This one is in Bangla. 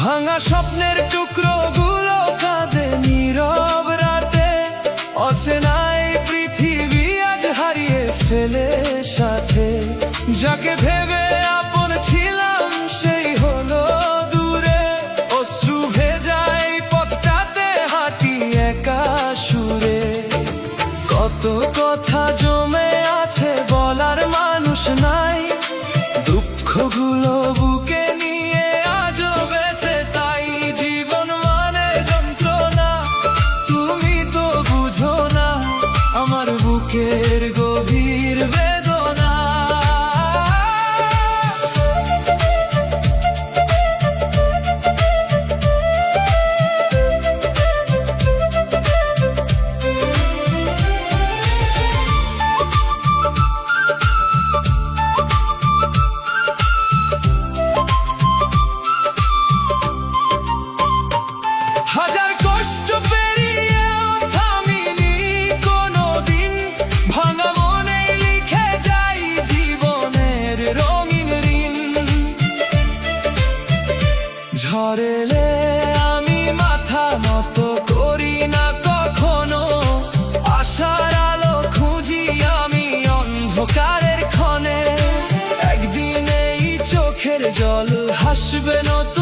ভাঙা স্বপ্নের টুকরো গুলো কাঁদে নীরব রাতে। অচেনাই পৃথিবী আজ হারিয়ে ফেলে সাথে। যাকে ভেবে আপন ছিলাম সেই হলো দূরে। অশ্রু ভেজাই পথটাতে হাঁটি একা সুরে। কত কথা জমে আছে বলার মানুষ নাই। দুঃখগুলো বুকে নিয়ে আজও বেঁচে তাই। জীবন মানে যন্ত্রণা, তুমি তো বুঝো না আমার বুকের গভীর বেদনা। হাজার কষ্ট পেরিয়েও থামিনি কোনোদিন। ভাঙা মনে লিখে যাই জীবনের রঙিন ঋণ। ঝড় এলে আমি মাথা নত করি না কখনো। আশার আলো খুঁজি আমি অন্ধকারের ক্ষণে। একদিন এই চোখের জল হাসবে নতুন